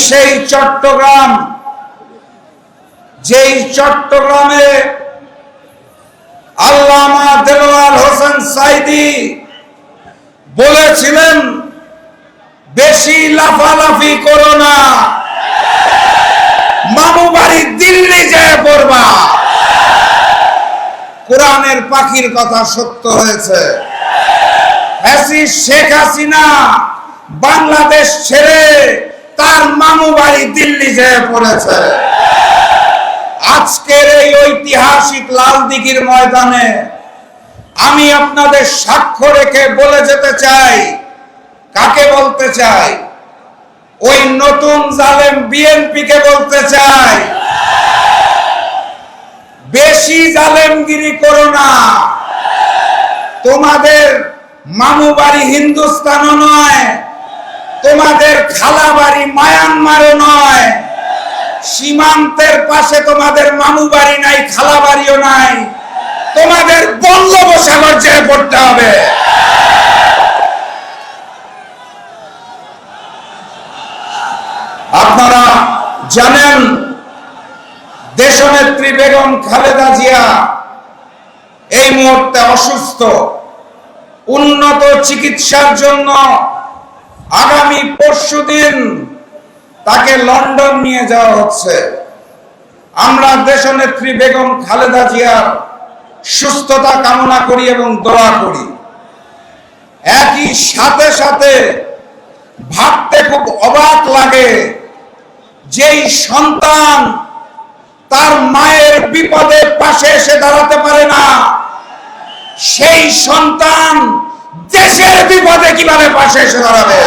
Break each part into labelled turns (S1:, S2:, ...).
S1: সেই চট্টগ্রাম, যেই চট্টগ্রামে আল্লামা দেলোয়ার হোসেন সাঈদী বলেছিলেন, বেশি লাফালাফি করো না, মামু বাড়ি দিল্লি যায় পড়বা। কোরআনের পাখির কথা সত্য হয়েছে। ফ্যাসিস্ট শেখ হাসিনা বাংলাদেশ ছেড়ে তার মামু বাড়ি দিল্লি যেয়ে পড়েছে। আজকের এই ঐতিহাসিক লালদিঘির ময়দানে আমি আপনাদের সাক্ষ্য রেখে বলে যেতে চাই। কাকে বলতে চাই? ওই নতুন জালেম বিএনপিকে বলতে চাই, বেশি জালেমগিরি করো না। তোমাদের মামু বাড়ি হিন্দুস্তানও নয়, তোমাদের খালা বাড়ি মায়ানমারও নয়, সীমান্তের পাশে তোমাদের মামু বাড়ি নাই, খালা বাড়িও নাই, তোমাদের বঙ্গোপসাগর যেয়ে পড়তে হবে। আপনারা জানেন, দেশনেত্রী বেগম খালেদা জিয়া এই মুহূর্তে অসুস্থ। উন্নত চিকিৎসার জন্য আগামী পরশুদিন তাকে লন্ডন নিয়ে যাওয়া হচ্ছে। আমরা দেশনেত্রী বেগম খালেদা জিয়ার সুস্থতা কামনা করি এবং দোয়া করি। একই সাথে সাথে ভাবতে খুব অবাক লাগে, যেই সন্তান তার মায়ের বিপদে পাশে এসে দাঁড়াতে পারে না, সেই সন্তান দেশের বিপদে কিভাবে পাশে এসে দাঁড়াবে?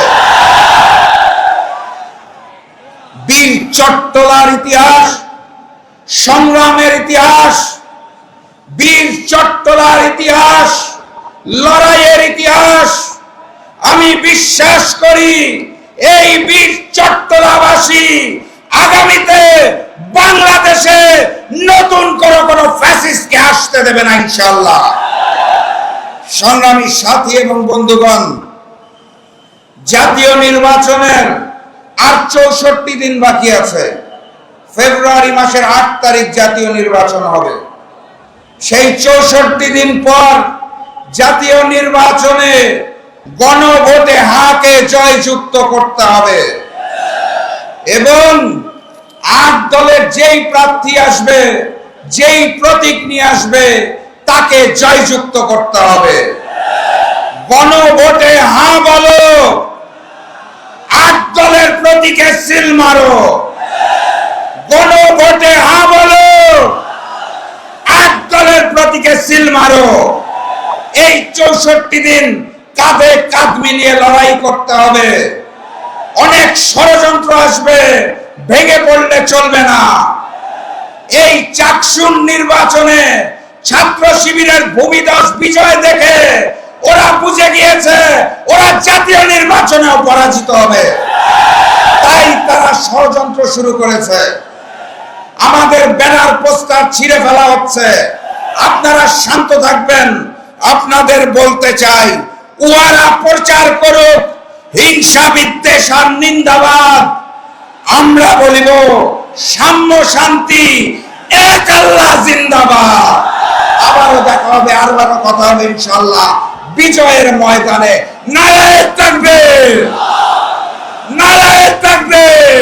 S1: বীর চট্টলার ইতিহাস, সংগ্রামের ইতিহাস, বীর চট্টলার ইতিহাস, লড়াইয়ের ইতিহাস। আমি বিশ্বাস করি এই বীর চট্টলাবাসী আগামীতে বাংলাদেশে নতুন কোনো ফ্যাসিস্টকে আসতে দেবে না ইনশাআল্লাহ। সংগ্রামী সাথী এবং বন্ধুগণ, জাতীয় নির্বাচনের আর 64 দিন বাকি আছে। ফেব্রুয়ারি মাসের 8 তারিখ জাতীয় নির্বাচন হবে। সেই 64 দিন পর জাতীয় নির্বাচনে গণভোটে হাকে জয়যুক্ত করতে হবে এবং 8 দলের যেই প্রার্থী আসবে, যেই প্রতীক নিয়ে আসবে, তাকে জয়যুক্ত করতে হবে। গণভোটে হা বলো, 8 দলের প্রতীকে সিল মারো। গণভোটে হা বলো, 8 দলের প্রতীকে সিল মারো। এই 64 দিন কাঁধে কাঁধ মিলিয়ে লড়াই করতে হবে। অনেক ষড়যন্ত্র আসবে, ভেঙে পড়লে চলবে না। এই চাকসুন নির্বাচনে ছাত্র শিবিরের ভূমিদস বিজয় দেখে ওরা বুঝে গিয়েছে ওরা জাতীয় নির্বাচনেও পরাজিত হবে, তাই তারা ষড়যন্ত্র শুরু করেছে। আমাদের ব্যানার পোস্টার ছিঁড়ে ফেলা হচ্ছে। আপনারা শান্ত থাকবেন। আপনাদের বলতে চাই, উহারা প্রচার করুক হিংসা, বিদ্বেষ আর নিন্দাবাদ। আমরা বলিব সাম্য, শান্তি, এক আল্লাহ জিন্দাবাদ। আবারও দেখা হবে, আরো কথা হবে ইনশাআল্লাহ বিজয়ের ময়দানে। নারায়ে তাকবীর, নারায়ে তাকবীর।